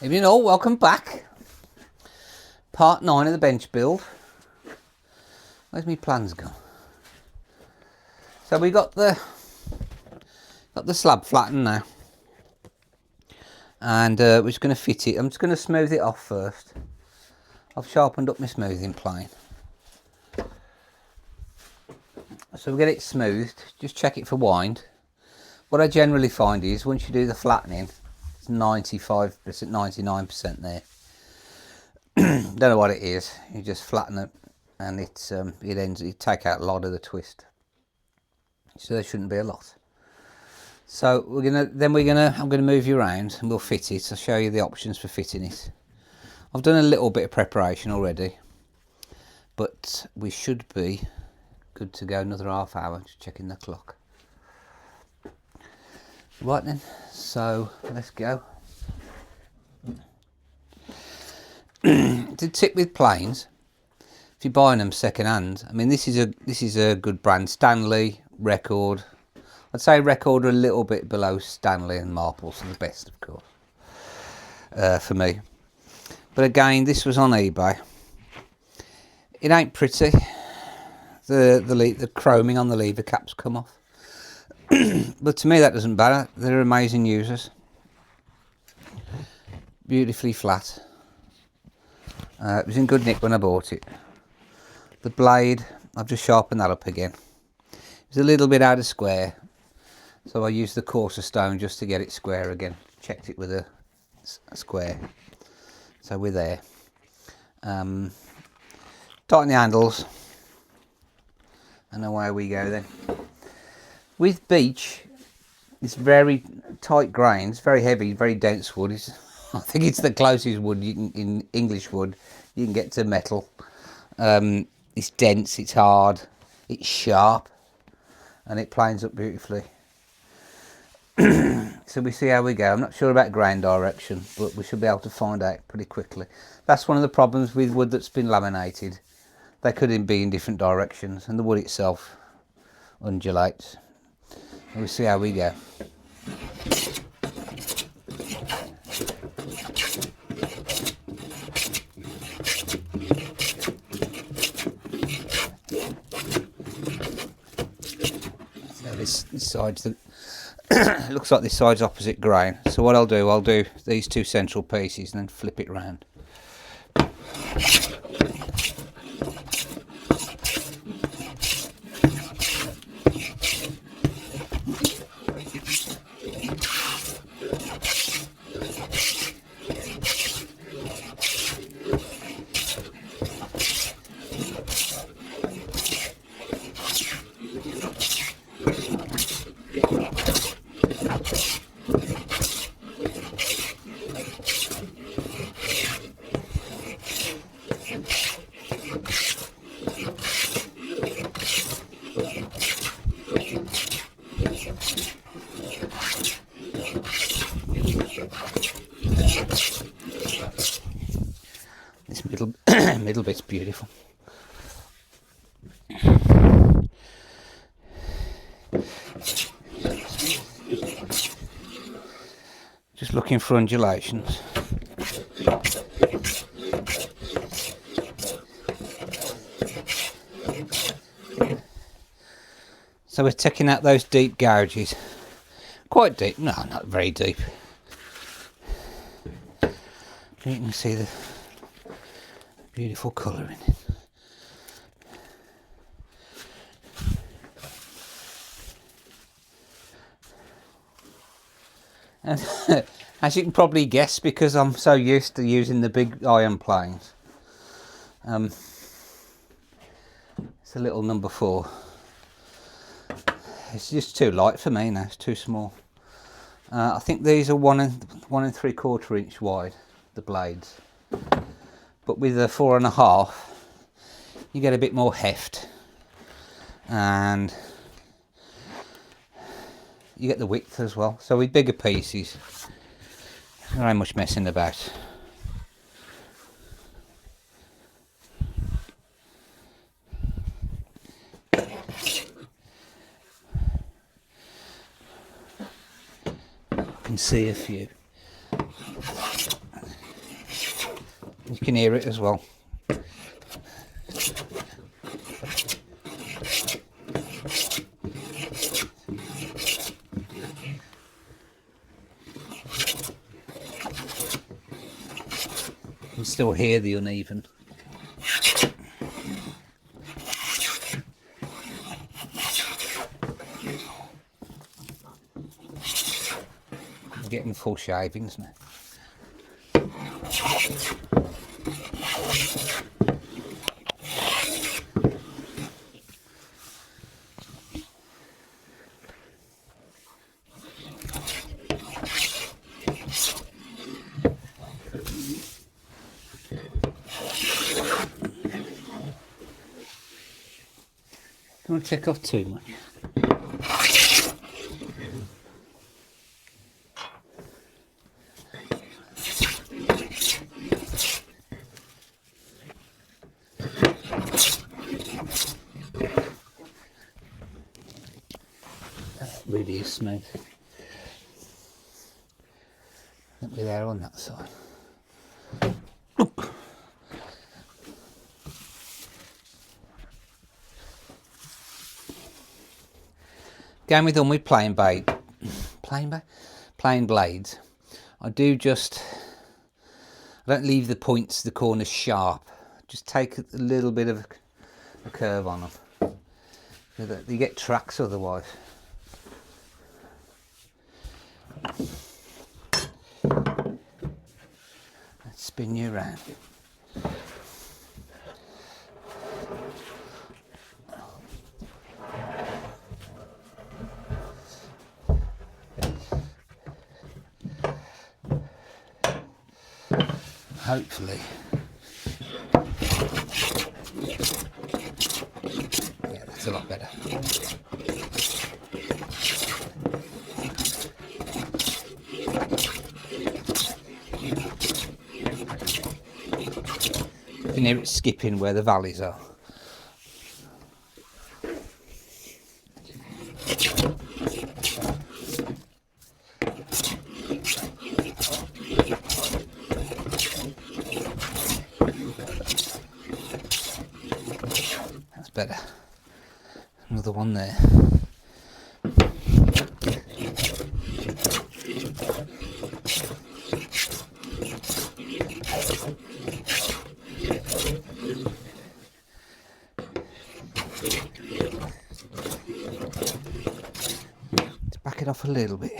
Evening all, welcome back. Part 9 of the bench build. Where's my plans gone? So we got the slab flattened now. And we're just going to fit it. I'm just going to smooth it off first. I've sharpened up my smoothing plane. So we get it smoothed, just check it for wind. What I generally find is once you do the flattening, it's 95%, 99% there. Don't know what it is. You just flatten it, and you take out a lot of the twist. So there shouldn't be a lot. So I'm gonna move you around and we'll fit it. I'll show you the options for fitting it. I've done a little bit of preparation already, but we should be good to go another half hour. Just checking the clock. Right then, so let's go. The tip with planes, if you're buying them second hand, I mean this is a good brand. Stanley, Record. I'd say Record are a little bit below Stanley, and Marples are the best, of course, for me. But again, this was on eBay. It ain't pretty. The chroming on the lever caps come off. But to me that doesn't matter. They're amazing users. Beautifully flat. It was in good nick when I bought it. The blade, I've just sharpened that up again. It was a little bit out of square, so I used the coarser stone just to get it square again. Checked it with a square. So we're there. Tighten the handles, and away we go then. With beech, it's very tight grains, very heavy, very dense wood. I think it's the closest wood you can, in English wood, you can get to metal. It's dense, it's hard, it's sharp, and it planes up beautifully. So we see how we go. I'm not sure about grain direction, but we should be able to find out pretty quickly. That's one of the problems with wood that's been laminated. They could be in different directions, and the wood itself undulates. And we'll see how we go. This side's it looks like this side's opposite grain. So what I'll do these two central pieces and then flip it round. This middle bit's beautiful. Just looking for undulations. So we're taking out those deep gouges. Quite deep, no, not very deep. You can see the beautiful colour in it. And as you can probably guess, because I'm so used to using the big iron planes, it's a little number 4. It's just too light for me now, it's too small. I think these are 1 3/4 inch wide, the blades. But with a 4.5, you get a bit more heft, and you get the width as well. So with bigger pieces, there ain't much messing about. I can see a few. You can hear it as well. You can still hear the uneven. I'm getting full shavings now. Don't want to take off too much. That really is smooth. Won't be there on that side. Going with done with plain blades. I do just, I don't leave the points, the corners sharp. Just take a little bit of a curve on them. So that you get tracks otherwise. Let's spin you around. Hopefully, yeah, that's a lot better. You can hear it skipping where the valleys are. Better. Another one there. Let's back it off a little bit.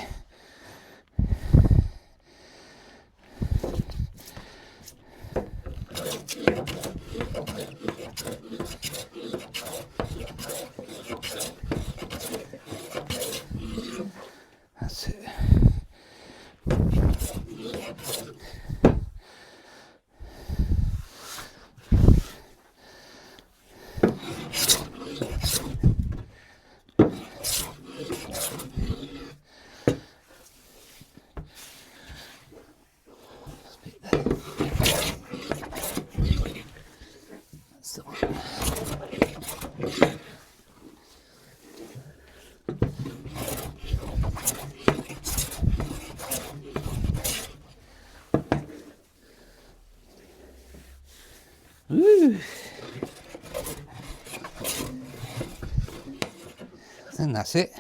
That's it. That's the one. Ooh. I think that's it.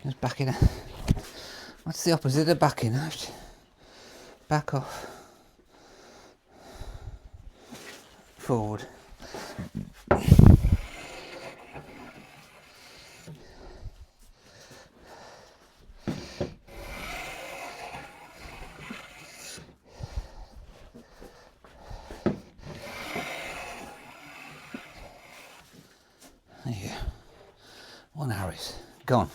Just backing out. What's the opposite of backing out? Back off. Forward. There you go. One Harris. Gone.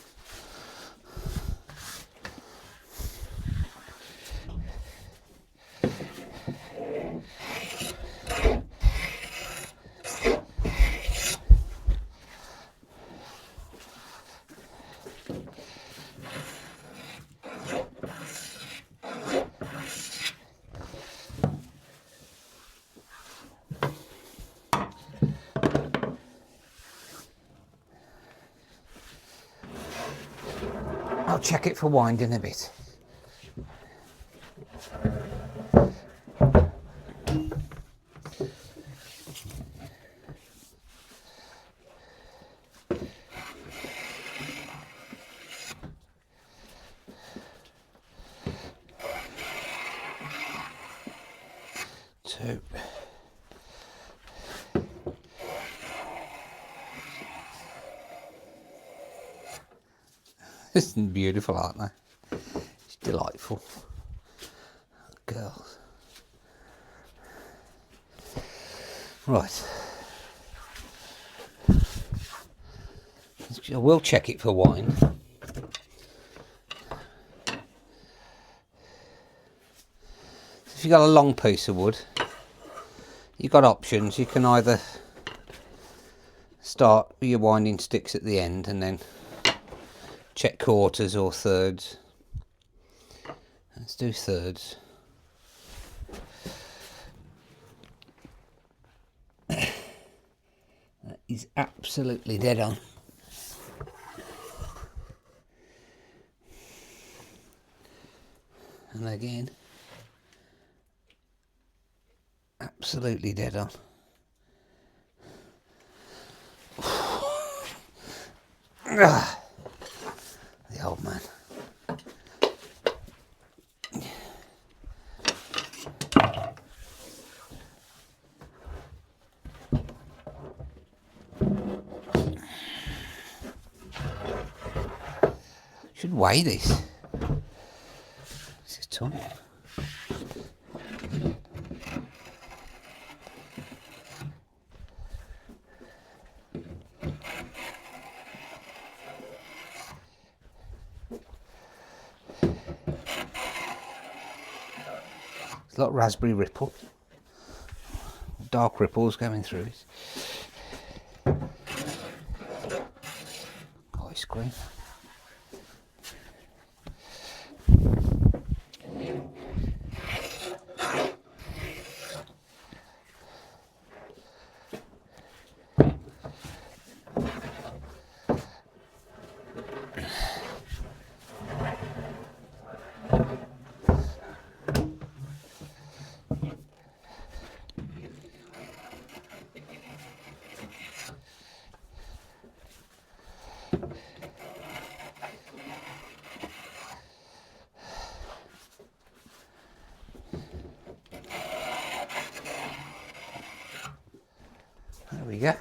I'll check it for winding a bit. Two. Isn't beautiful, aren't they? It's delightful. Girls. Right. I will check it for wine. If you've got a long piece of wood, you've got options. You can either start with your winding sticks at the end and then check quarters or thirds. Let's do thirds. That is absolutely dead on. And again, absolutely dead on. The old man. Should weigh this. This is ton. It's like raspberry ripple. Dark ripples going through it. Ice cream. There we go.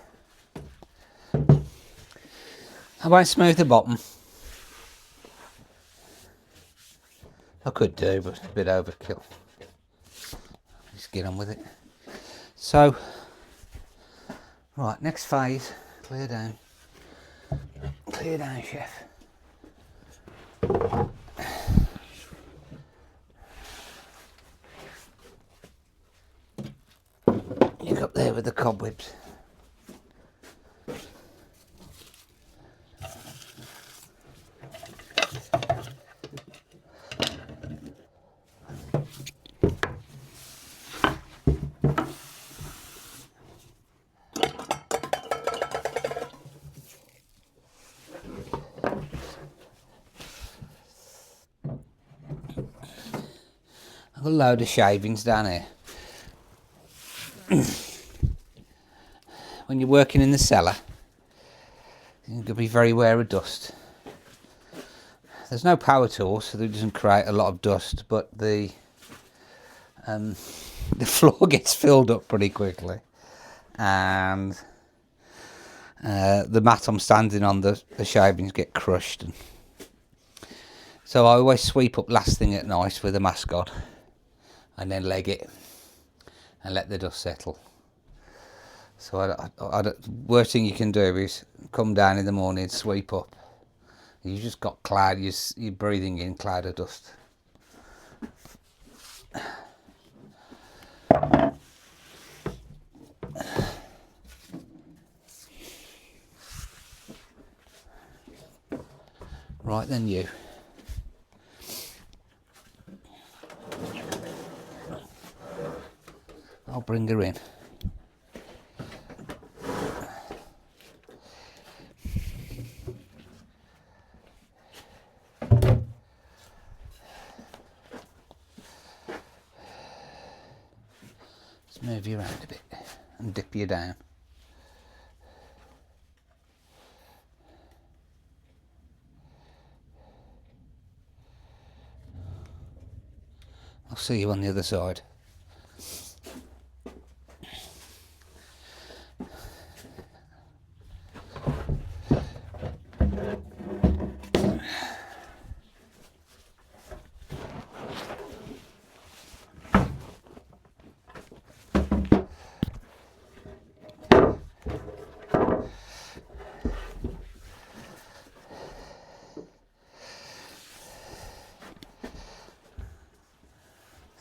I won't smooth the bottom. I could do, but it's a bit overkill. Just get on with it. So, right, next phase, clear down. Clear down, chef. Look up there with the cobwebs. I've got a load of shavings down here. When you're working in the cellar, you're going to be very aware of dust. There's no power tool, so that doesn't create a lot of dust, but the floor gets filled up pretty quickly, and the mat I'm standing on, the shavings get crushed. And so I always sweep up last thing at night with a mascot, and then leg it and let the dust settle. So worst thing you can do is come down in the morning, sweep up. You've just got cloud, you're breathing in cloud of dust. Right then, you. I'll bring her in. move you around a bit and dip you down. I'll see you on the other side.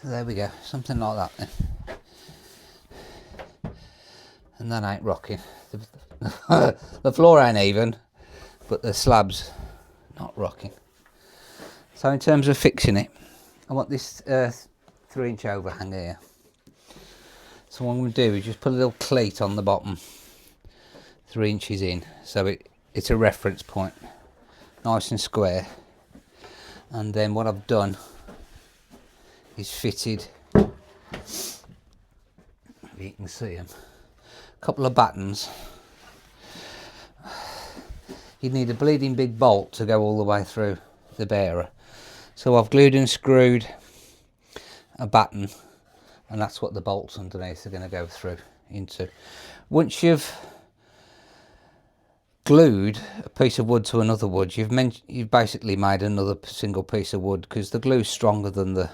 So there we go, something like that then. And that ain't rocking. The floor ain't even, but the slab's not rocking. So in terms of fixing it, I want this 3-inch overhang here. So what I'm going to do is just put a little cleat on the bottom, 3 inches in, so it's a reference point, nice and square. And then what I've done is fitted, if you can see them, a couple of battens. You'd need a bleeding big bolt to go all the way through the bearer. So I've glued and screwed a batten, and that's what the bolts underneath are going to go through into. Once you've glued a piece of wood to another wood, you've basically made another single piece of wood, because the glue's stronger than the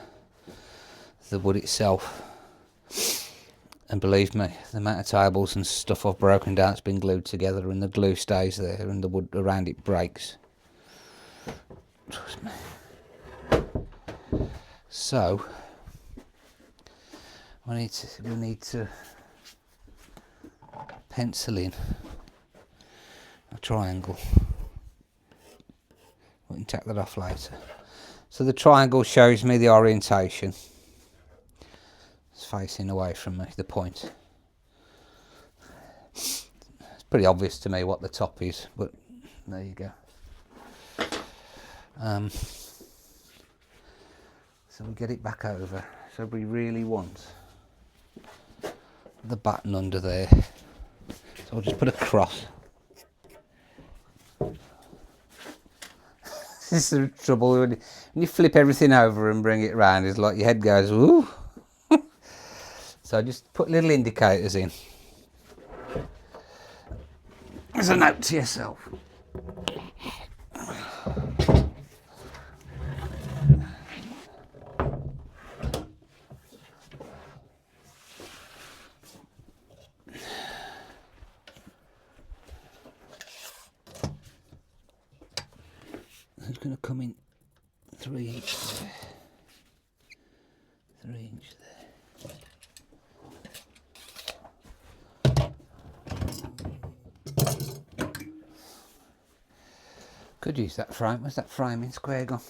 wood itself. And believe me, the amount of tables and stuff I've broken down that's been glued together, and the glue stays there and the wood around it breaks. Trust me. So we need to pencil in a triangle. We can take that off later. So the triangle shows me the orientation. It's facing away from me, the point. It's pretty obvious to me what the top is, but there you go. So we get it back over. So we really want the batten under there. So I'll just put a cross. This is the trouble when you flip everything over and bring it round. It's like your head goes, ooh. So just put little indicators in. As a note to yourself. It's going to come in 3 inch there. 3 inch there. Could use that frame. Where's that framing square gone?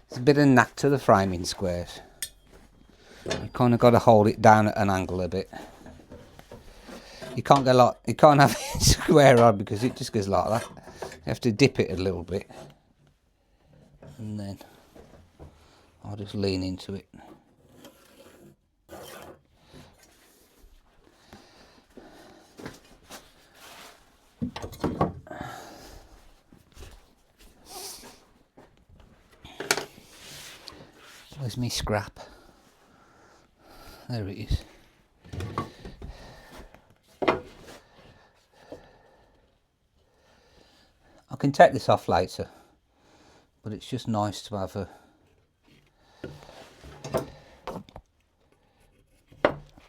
There's a bit of knack to the framing squares. You kind of got to hold it down at an angle a bit. You can't go like, you can't have it square on because it just goes like that. You have to dip it a little bit, and then I'll just lean into it. Where's me scrap? There it is. I can take this off later, but it's just nice to have a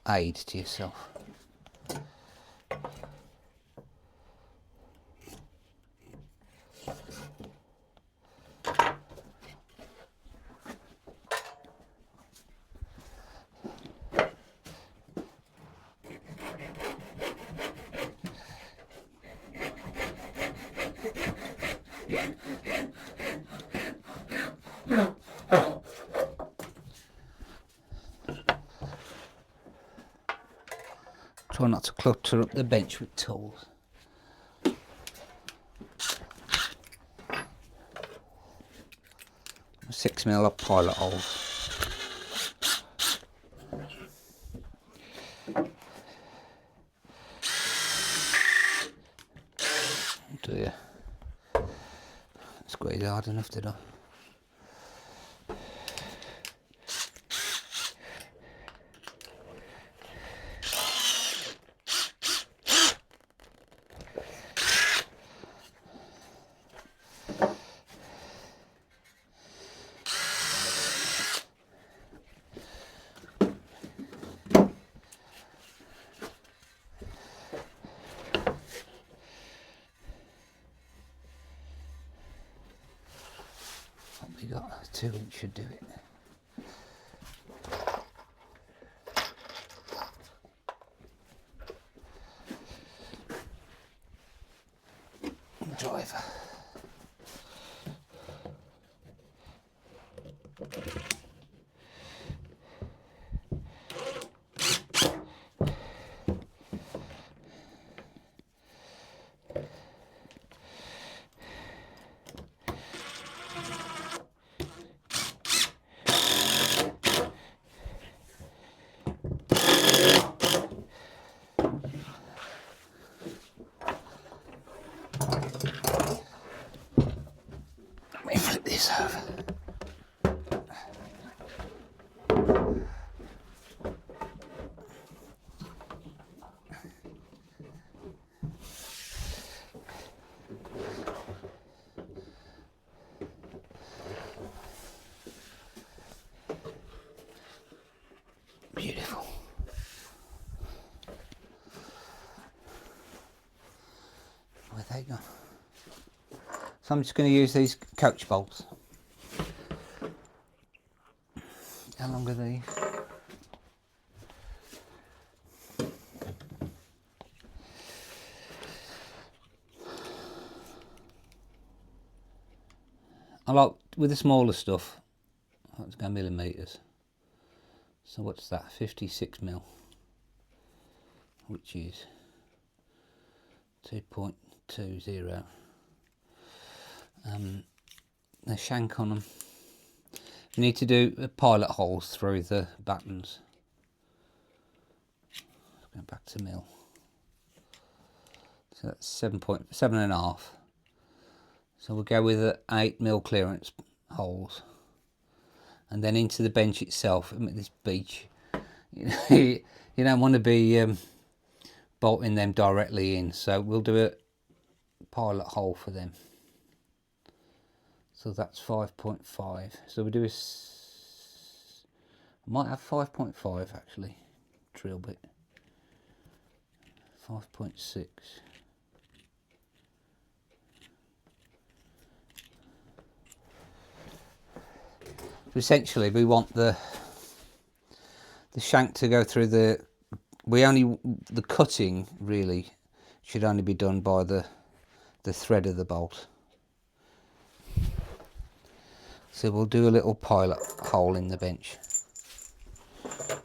aid to yourself. Try not to clutter up the bench with tools. 6mm pilot holes. Do you? Squeeze hard enough, did I? What we got? 2 inch should do it. Driver. Let me flip this over. Beautiful. Where they gone? So I'm just going to use these coach bolts. How long are these? I like with the smaller stuff, let's go millimetres. So what's that? 56mm, which is 2.20. The shank on them. You need to do pilot holes through the buttons. Going back to mil. So that's 7.5. So we'll go with the 8mm clearance holes, and then into the bench itself. This beach, you don't want to be bolting them directly in, so we'll do a pilot hole for them. So that's 5.5. So we do I might have 5.5 actually, drill bit. 5.6. So essentially we want the shank to go through the cutting really should only be done by the thread of the bolt. So we'll do a little pilot hole in the bench. So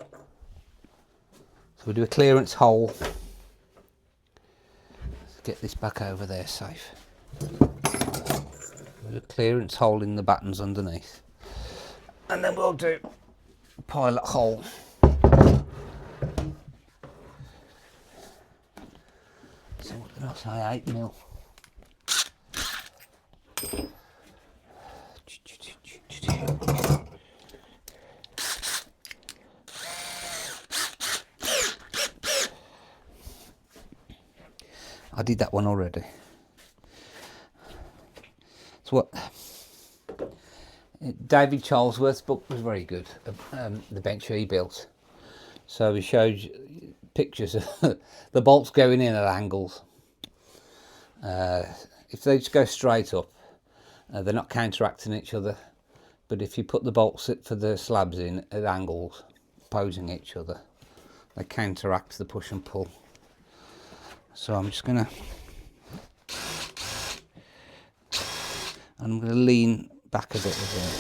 we'll do a clearance hole. Let's get this back over there safe. We'll do a clearance hole in the buttons underneath. And then we'll do a pilot hole. So what did I say, 8mm. I did that one already. So what David Charlesworth's book was very good, the bench he built. So he showed pictures of the bolts going in at angles. If they just go straight up, they're not counteracting each other. But if you put the bolts for the slabs in at angles, opposing each other, they counteract the push and pull. So I'm just gonna lean back a bit as well,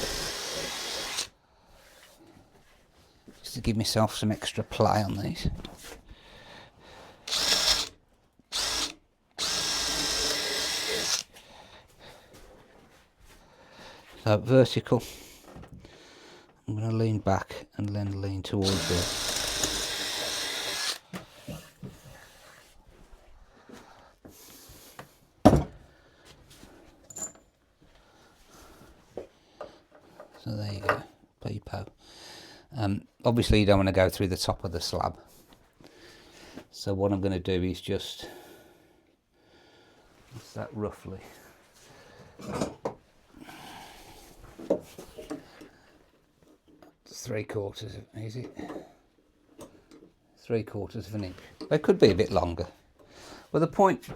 just to give myself some extra play on these. So vertical. I'm going to lean back and then lean towards you. So there you go, peepo. Obviously you don't want to go through the top of the slab. So what I'm going to do is just, what's that roughly? It's 3/4 is it? 3/4 of an inch. They could be a bit longer. Well, the point,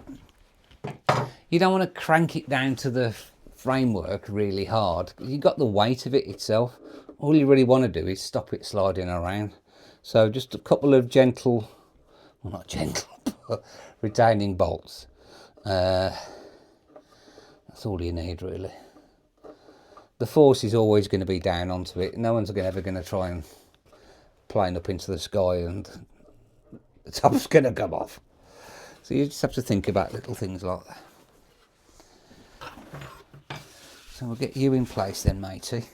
you don't want to crank it down to the framework really hard. You've got the weight of it itself. All you really want to do is stop it sliding around. So just a couple of gentle, well not gentle, but retaining bolts. That's all you need really. The force is always going to be down onto it. No one's ever going to try and plane up into the sky and the top's going to come off. So you just have to think about little things like that. So we'll get you in place then, matey.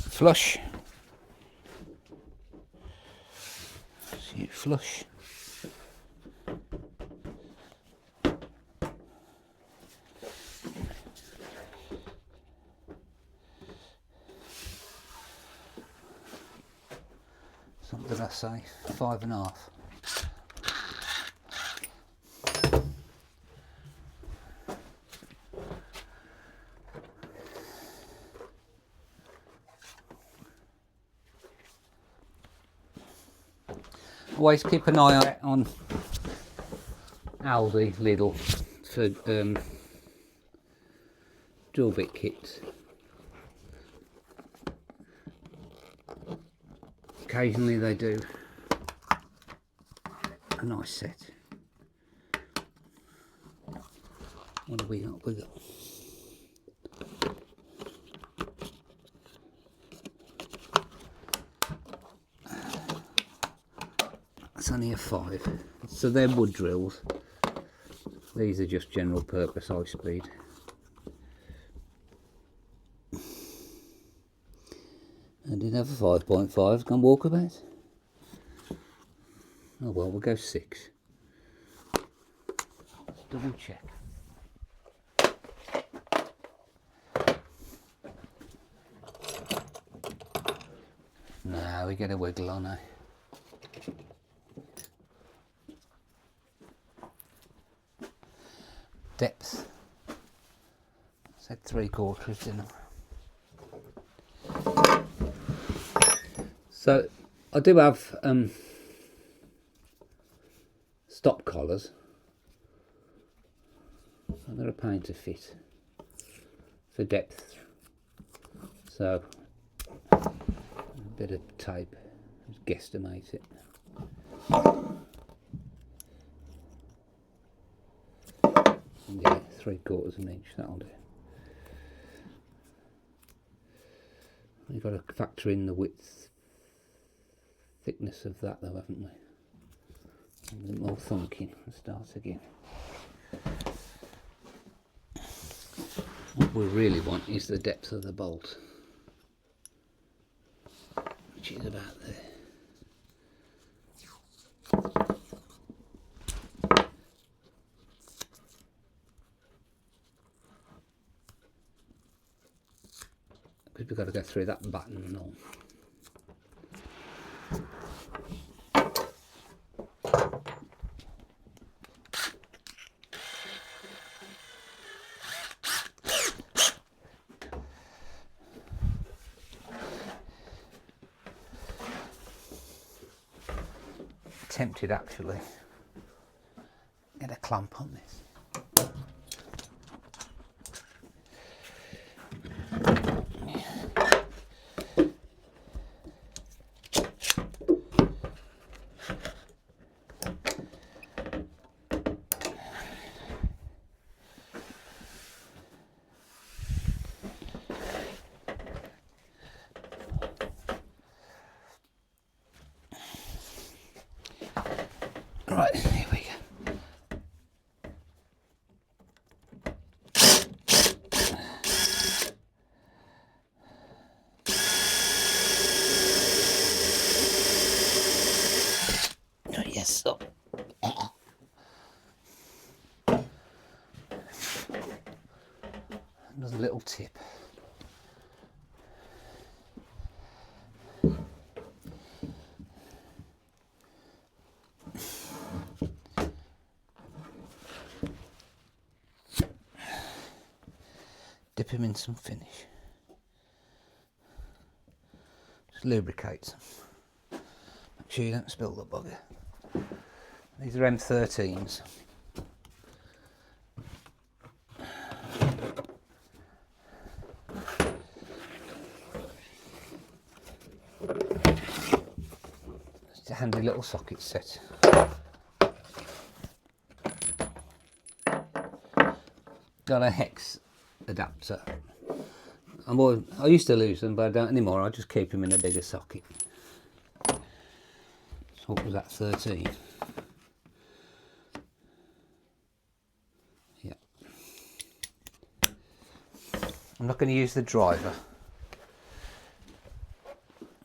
Flush. So you flush. So what did I say? 5.5. Always keep an eye out on Aldi, Lidl for drill bit kits. Occasionally they do a nice set. What have we got? It's only a 5, so they're wood drills. These are just general purpose high speed. I did have a 5.5, gone walkabout. Oh well, we'll go 6. Let's double check. No, we get a wiggle on it. Depth. I said 3/4, didn't I? So I do have stop collars. They're a pain to fit for depth. So a bit of tape, just guesstimate it. Yeah, 3/4 of an inch, that'll do. We've got to factor in the width, thickness of that though, haven't we? A bit more thunking. Let's start again. What we really want is the depth of the bolt, which is about there. Because we've got to go through that button and all. Tempted actually get a clamp on this. Right, here we go. Oh, yes, so. Another little tip. Dip him in some finish. Just lubricate them. Make sure you don't spill the bugger. These are M13s. It's a handy little socket set. Got a hex adapter. I used to lose them, but I don't anymore. I just keep them in a bigger socket. So what was that, 13? Yeah. I'm not going to use the driver.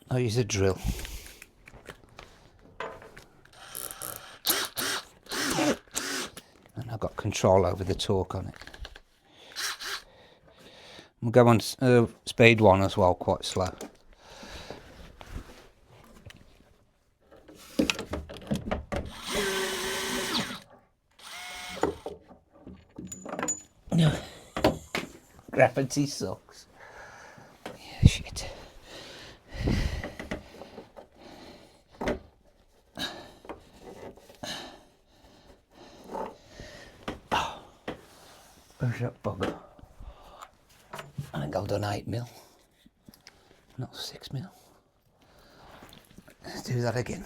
I'll use a drill. And I've got control over the torque on it. We'll go on speed 1 as well, quite slow. Gravity sucks. Yeah, shit. Oh, where's that bugger? I think I've done 8mm, not 6mm. Let's do that again.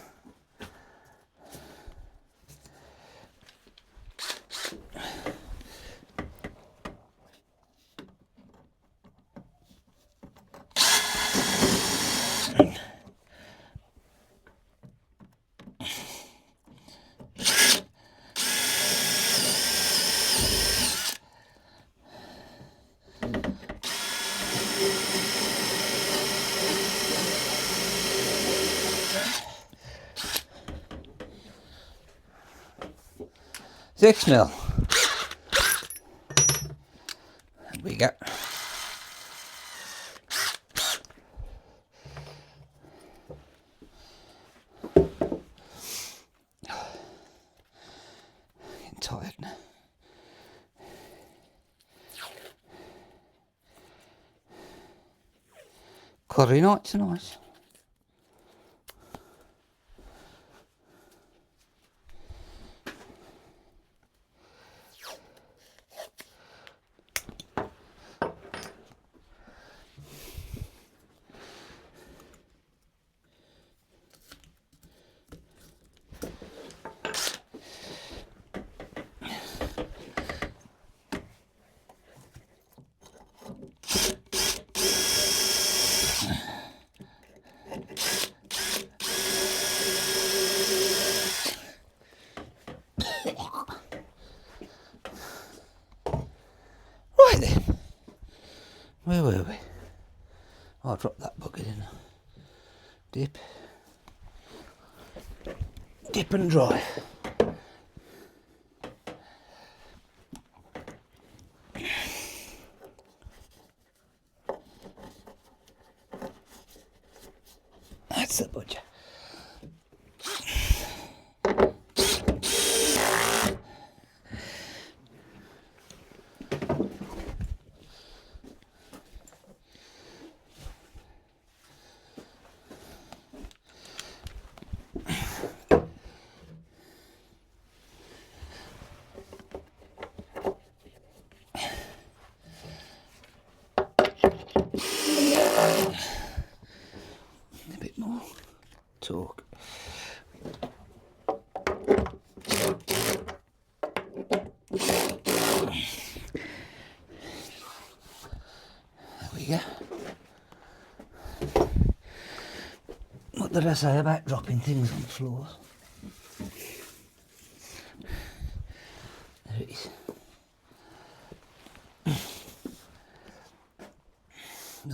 Six mil. There we go. Getting tired now. Curry night tonight. Right then, where were we? I'll drop that bucket in. Dip. Dip and dry. That's the butcher. A bit more torque. There we go. What did I say about dropping things on the floor?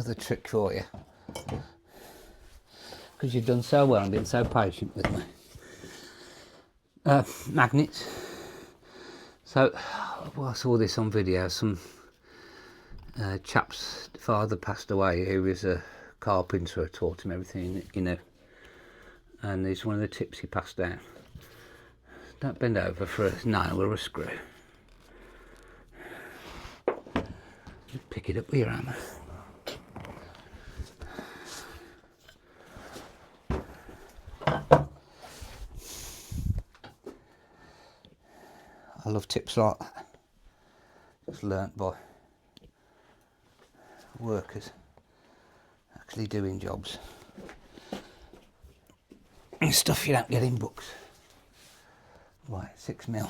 another trick for you, because you've done so well and been so patient with me. Magnets. So, well, I saw this on video. Some chap's father passed away, who was a carpenter, taught him everything, you know. And it's one of the tips he passed down. Don't bend over for a nail or a screw. Just pick it up with your hammer. I love tips like that. Just learnt by workers actually doing jobs. And stuff you don't get in books. Right, 6mm.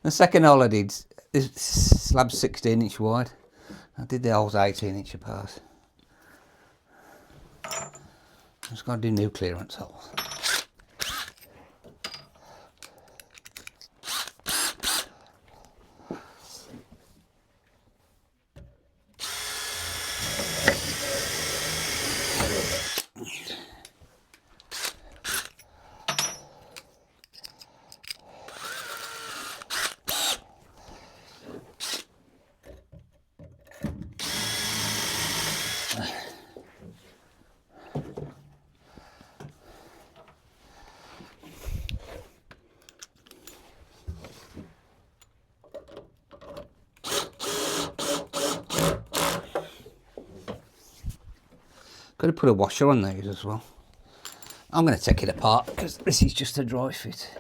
The second hole I did, this slab's 16" wide. I did the holes 18" apart. Just got to do new clearance holes. Got to put a washer on these as well. I'm going to take it apart because this is just a dry fit.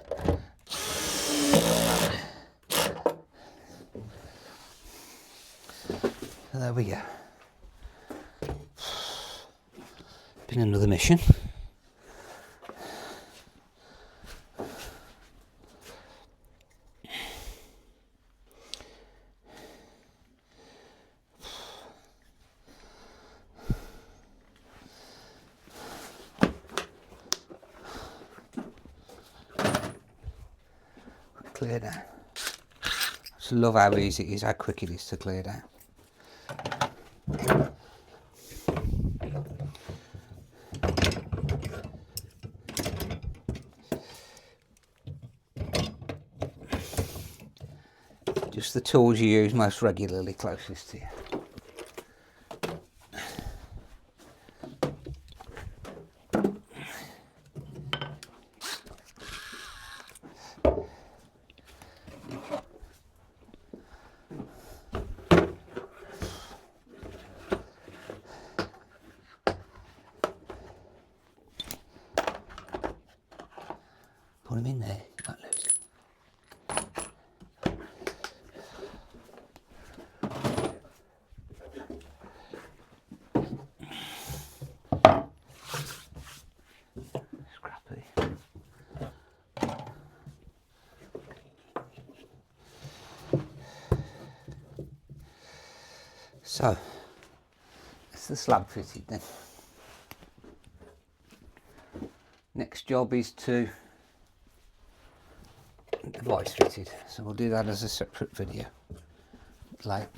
So there we go. Been another mission. Clear down. I just love how easy it is, how quick it is to clear down. Just the tools you use most regularly closest to you. Put them in there, you can't lose them. Scrappy. So, that's the slab fitted then. Next job is to the vice fitted, so we'll do that as a separate video later.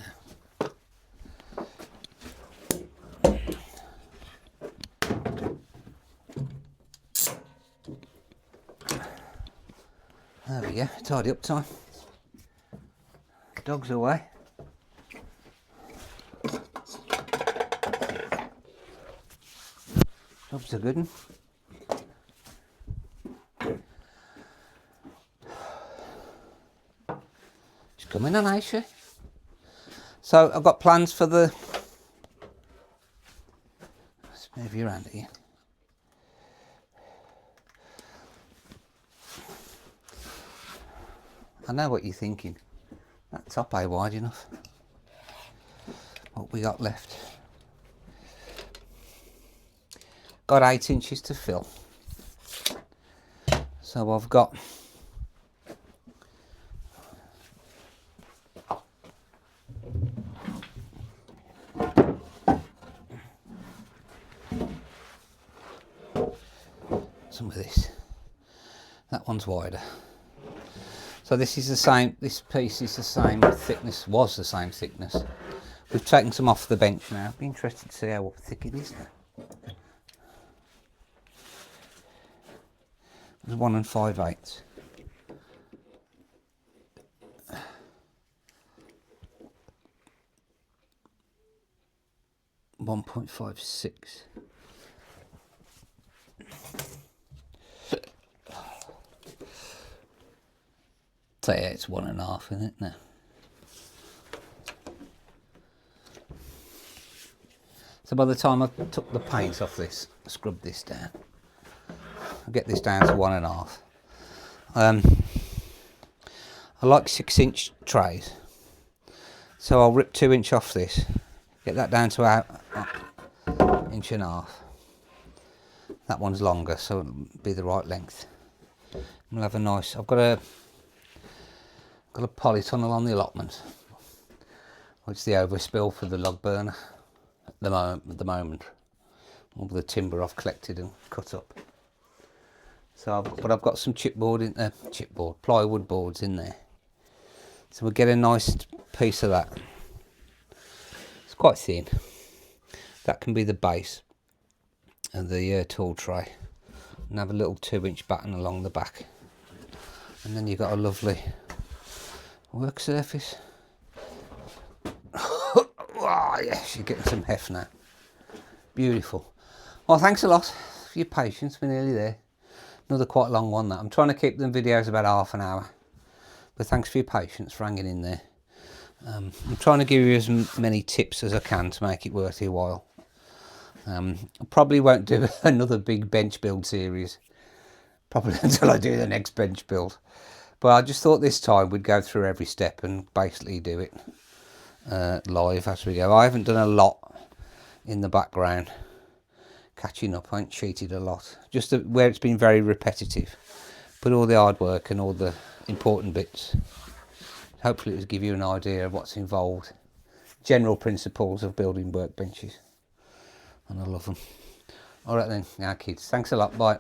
There we go, tidy up time. Dog's away. Job's a good one. Coming on, Aisha. So I've got plans for the. Let's move you around here. I know what you're thinking. That top ain't wide enough. What we got left? Got 8 inches to fill. So I've got. some of this. That one's wider. So this is the same, this piece is the same thickness, was the same thickness. We've taken some off the bench now. I'd be interested to see how thick it is now. It's 1 5/8. 1.56. So yeah, it's 1.5, isn't it now? So by the time I took the paint off this, scrubbed this down, I'll get this down to 1.5. I like 6-inch trays, so I'll rip 2-inch off this, get that down to about 1.5 inches. That one's longer, so it'll be the right length. We'll have a nice. I've got a poly tunnel on the allotment, which is the overspill for the log burner at the moment. All the timber I've collected and cut up. So, but I've got some plywood boards in there. So we'll get a nice piece of that. It's quite thin. That can be the base of the tool tray, and have a little 2-inch batten along the back, and then you've got a lovely work surface. Oh yes, you're getting some heft now. Beautiful. Well, thanks a lot for your patience. We're nearly there. Another quite long one that. I'm trying to keep the videos about half an hour, but thanks for your patience for hanging in there. I'm trying to give you as many tips as I can to make it worth your while. I probably won't do another big bench build series, probably until I do the next bench build. But I just thought this time we'd go through every step and basically do it live as we go. I haven't done a lot in the background, catching up. I ain't cheated a lot, just where it's been very repetitive. But all the hard work and all the important bits, hopefully it will give you an idea of what's involved. General principles of building workbenches. And I love them. All right then, now kids, thanks a lot, bye.